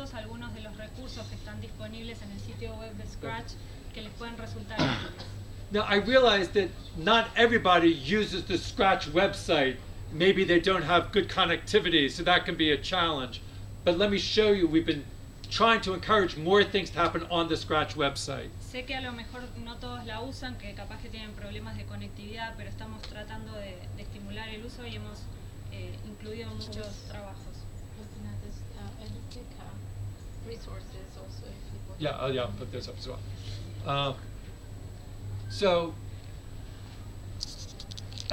fotos algunos de los recursos que están disponibles en el sitio web de Scratch que les pueden resultar útiles. Now, I realize that not everybody uses the Scratch website. Maybe they don't have good connectivity, so that can be a challenge. But let me show you, we've been trying to encourage more things to happen on the Scratch website. Sé que a lo mejor no todos la usan, que capaz que tienen problemas de conectividad, pero estamos tratando de estimular el uso y hemos incluido muchos trabajos. Looking at this resources also. Yeah, I'll put this up as well. So,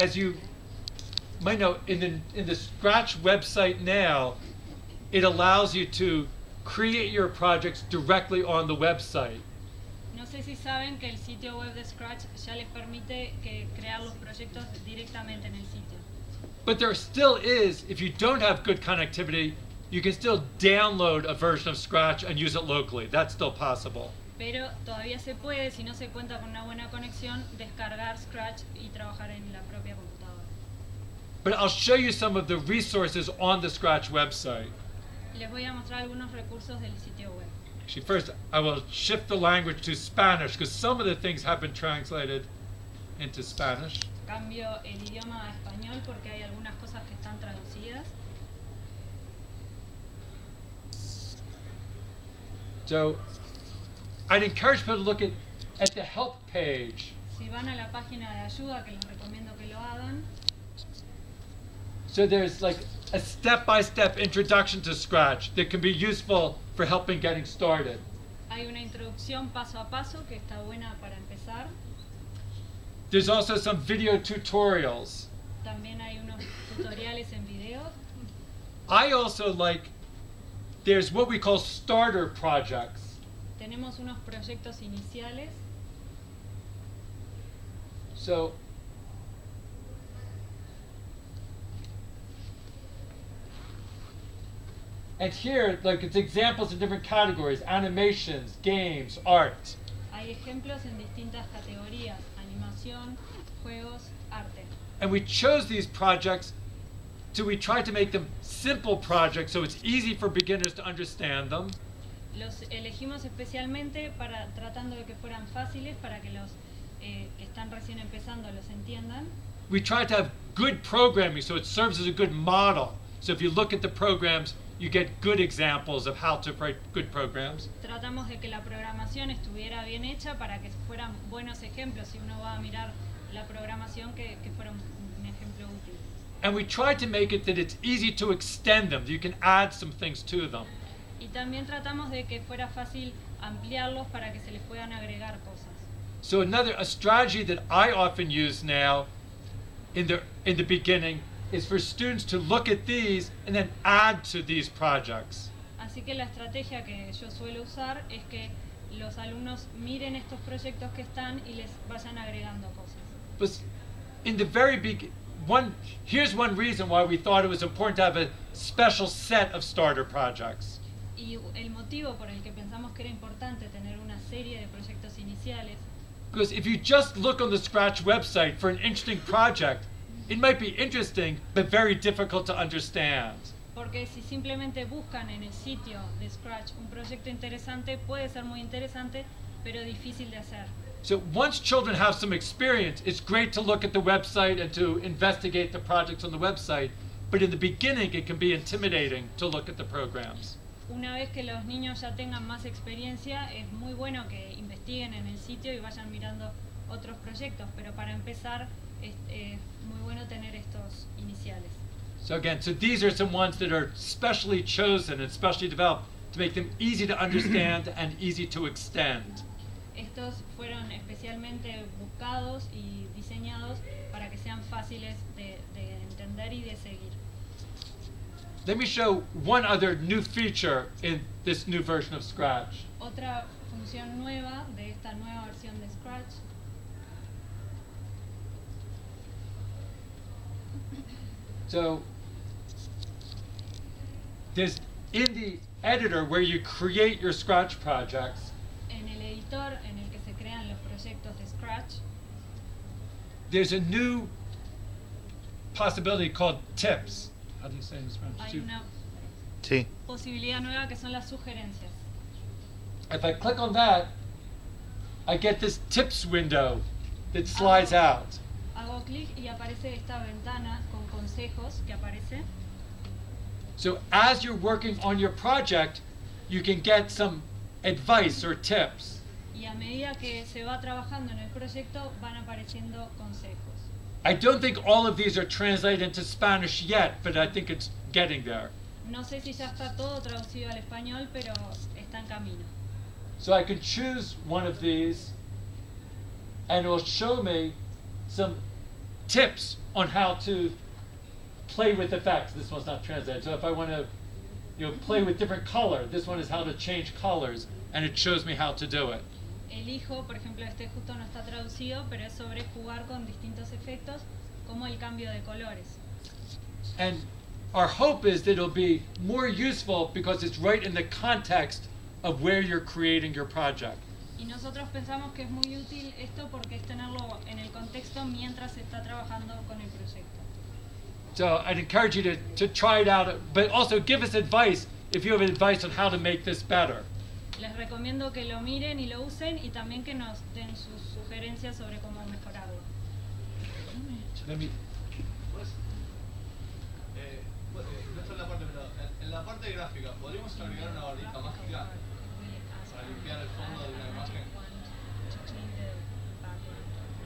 as you might know, in the Scratch website now, it allows you to create your projects directly on the website. No sé si saben que el sitio web de Scratch ya les permite crear los proyectos directamente en el sitio. But there still is, if you don't have good connectivity, you can still download a version of Scratch and use it locally. That's still possible. Pero todavía se puede, si no se cuenta con una buena conexión, descargar Scratch y trabajar en la propia computadora. But I'll show you some of the resources on the Scratch website. Les voy a mostrar algunos recursos del sitio web. Actually, first I will shift the language to Spanish because some of the things have been translated into Spanish. Cambio el idioma a español porque hay algunas cosas que están traducidas. So, I'd encourage people to look at the help page. Si van a la página de ayuda, que les recomiendo que lo hagan. So there's like a step-by-step introduction to Scratch that can be useful for helping getting started. Hay una introducción paso a paso que está buena para empezar. There's also some video tutorials. También hay unos tutoriales en video. I also there's what we call starter projects. Tenemos unos proyectos iniciales. So, and here, it's examples in different categories: animations, games, art. Hay ejemplos en distintas categorías: animación, juegos, arte. And we chose these projects we tried to make them simple projects so it's easy for beginners to understand them. Los elegimos especialmente tratando de que fueran fáciles para que los que están recién empezando los entiendan. We tried to have good programming so it serves as a good model. So if you look at the programs, you get good examples of how to write good programs. Tratamos de que la programación estuviera bien hecha para que fueran buenos ejemplos. Si uno va a mirar la programación, que fuera un ejemplo útil. And we tried to make it that it's easy to extend them, that you can add some things to them. Y también tratamos de que fuera fácil ampliarlos para que se les puedan agregar cosas. So a strategy that I often use now in the beginning is for students to look at these and then add to these projects. Así que la estrategia que yo suelo usar es que los alumnos miren estos proyectos que están y les vayan agregando cosas. But in the very here's one reason why we thought it was important to have a special set of starter projects. Y el motivo por el que pensamos que era importante tener una serie de proyectos iniciales. Because if you just look on the Scratch website for an interesting project, it might be interesting, but very difficult to understand. Porque si simplemente buscan en el sitio de Scratch un proyecto interesante, puede ser muy interesante, pero difícil de hacer. So once children have some experience, it's great to look at the website and to investigate the projects on the website, but in the beginning it can be intimidating to look at the programs. Una vez que los niños ya tengan más experiencia, es muy bueno que investiguen en el sitio y vayan mirando otros proyectos, pero para empezar es muy bueno tener estos iniciales. So again, these are some ones that are specially chosen and specially developed to make them easy to understand and easy to extend. Estos fueron especialmente buscados y diseñados para que sean fáciles de entender y de seguir. Let me show one other new feature in this new version of Scratch. Otra función nueva de esta nueva versión de Scratch. So, there's in the editor where you create your Scratch projects. En el editor en el que se crean los proyectos de Scratch. There's a new possibility called tips. How do you say it in Spanish? Sí. posibilidad nueva que son las sugerencias. If I click on that, I get this tips window that slides out. Hago clic y aparece esta ventana con consejos que aparece. So as you're working on your project, you can get some advice or tips. Y a medida que se va trabajando en el proyecto van apareciendo consejos. I don't think all of these are translated into Spanish yet, but I think it's getting there. No sé si ya está todo traducido al español, pero está en camino. So I can choose one of these and it will show me some tips on how to play with effects. This one's not translated. So if I want to play with different color, this one is how to change colors and it shows me how to do it. Elijo, por ejemplo, este justo no está traducido, pero es sobre jugar con distintos efectos, como el cambio de colores. And our hope is that it'll be more useful because it's right in the context of where you're creating your project. Y nosotros pensamos que es muy útil esto porque es tenerlo en el contexto mientras se está trabajando con el proyecto. So I'd encourage you to try it out, but also give us advice if you have advice on how to make this better. Les recomiendo que lo miren y lo usen y también que nos den sus sugerencias sobre cómo mejorarlo. Let me, no está en la parte, pero en la parte gráfica, ¿podríamos agregar una barrita mágica para limpiar el fondo de una imagen?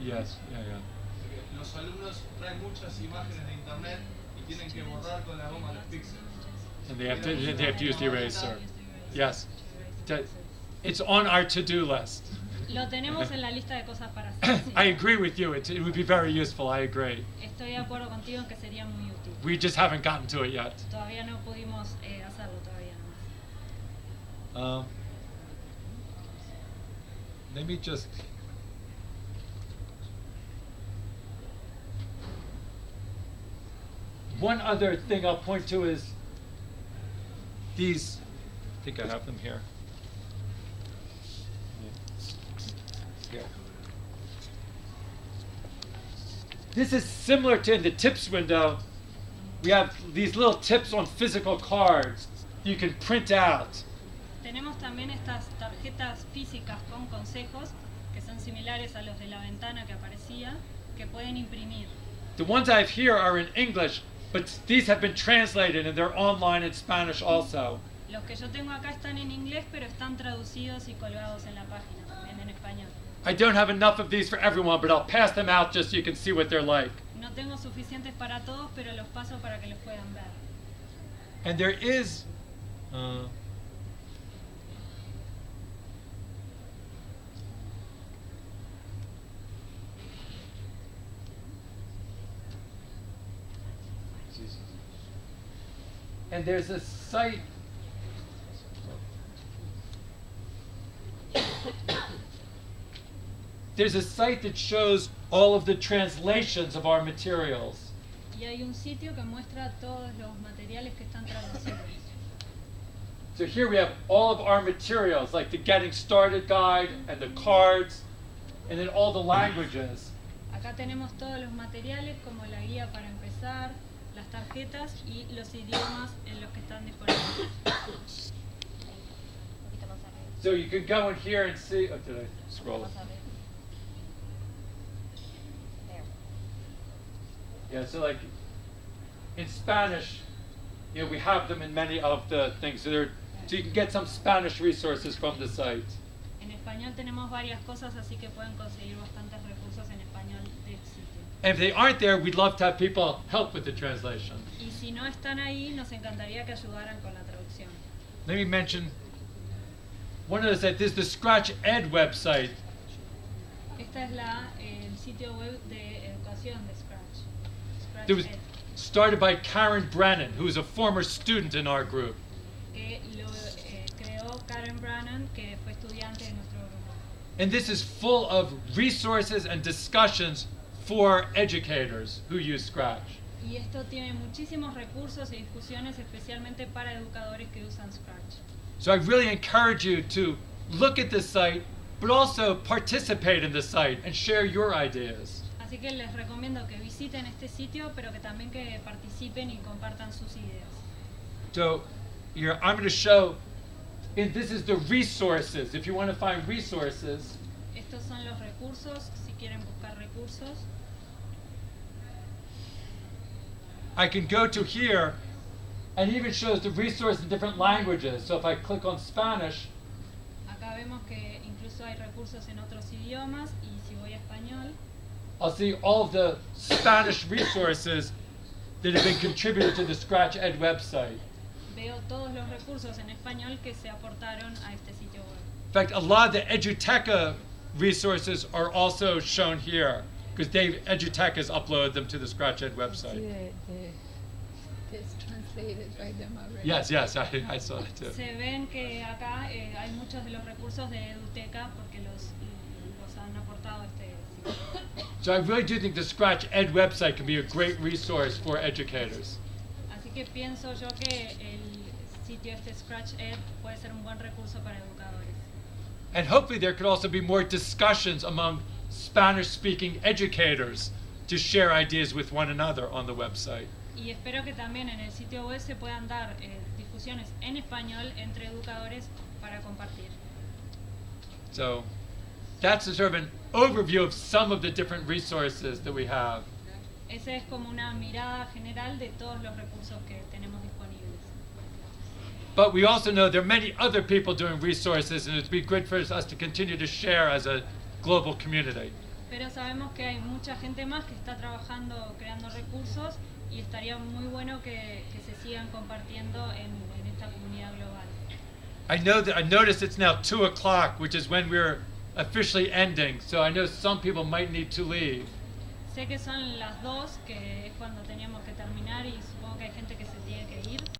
yes, yeah. Porque los alumnos traen muchas imágenes de internet y tienen que borrar con la goma los píxeles. And they have to use the eraser. Yes. It's on our to-do list. Lo tenemos en la lista de cosas para hacer. Sí. I agree with you. It would be very useful. I agree. Estoy de acuerdo contigo en que sería muy útil. We just haven't gotten to it yet. Todavía no pudimos hacerlo todavía nomás. Let me just. One other thing I'll point to is these. I think I have them here. Yeah. This is similar to in the tips window. We have these little tips on physical cards you can print out. Tenemos también estas tarjetas físicas con consejos que son similares a los de la ventana que aparecía, que pueden imprimir. The ones I have here are in English, but these have been translated and they're online in Spanish also. Los que yo tengo acá están en inglés, pero están traducidos y colgados en la página, también en español. I don't have enough of these for everyone, but I'll pass them out just so you can see what they're like. No tengo suficientes para todos, pero los paso para que los puedan ver. And there is and there's a site that shows all of the translations of our materials. Y hay un sitio que muestra todos los materiales que están traducidos. So here we have all of our materials, like the Getting Started guide and the cards, and then all the languages. Acá tenemos todos los materiales, como la guía para empezar, las tarjetas y los idiomas en los que están disponibles. So you can go in here and see. Oh, did I scroll? Yeah, so like in Spanish, we have them in many of the things. So you can get some Spanish resources from the site. En español tenemos varias cosas, así que pueden conseguir bastantes recursos en español del sitio. And if they aren't there, we'd love to have people help with the translation. Y si no están ahí, nos encantaría que ayudaran con la traducción. Let me mention one of the sites. This is the Scratch Ed website. Esta es el sitio web de educación de Scratch. It was started by Karen Brennan, who is a former student in our group. Que lo creó Karen Brennan, que fue estudiante de nuestro grupo. And this is full of resources and discussions for educators who use Scratch. Y esto tiene muchísimos recursos y discusiones especialmente para educadores que usan Scratch. So I really encourage you to look at this site, but also participate in the site and share your ideas. Así que les recomiendo que visiten este sitio, pero que también que participen y compartan sus ideas. So here, I'm going to show, and this is the resources. If you want to find resources, Estos son los recursos, si quieren buscar recursos. I can go to here, and it even shows the resource in different languages. So if I click on Spanish, Acá vemos que incluso hay recursos en otros idiomas y si voy a español, I'll see all of the Spanish resources that have been contributed to the Scratch Ed website. veo todos los recursos en español que se aportaron a este sitio web. In fact, a lot of the Eduteca resources are also shown here because Eduteca has uploaded them to the Scratch Ed website. It's translated by them already. Yes, I saw that too. Se ven que acá hay muchos de los recursos de Eduteca porque los han aportado a este sitio. So I really do think the Scratch Ed website can be a great resource for educators. Así que pienso yo que el sitio este Scratch Ed puede ser un buen recurso para educadores. And hopefully there could also be more discussions among Spanish-speaking educators to share ideas with one another on the website. Y espero que también en el sitio web se puedan dar discusiones en español entre educadores para compartir. So that's a sort of an overview of some of the different resources that we have. Esa es como una mirada general de todos los recursos que tenemos disponibles. But we also know there are many other people doing resources, and it'd be good for us to continue to share as a global community. Pero sabemos que hay mucha gente más que está trabajando creando recursos y estaría muy bueno que se sigan compartiendo en esta comunidad global. I noticed it's now 2 o'clock, which is when we're officially ending, so I know some people might need to leave. Sé que son las 2, que es cuando teníamos que terminar y supongo que hay gente que se tiene que ir.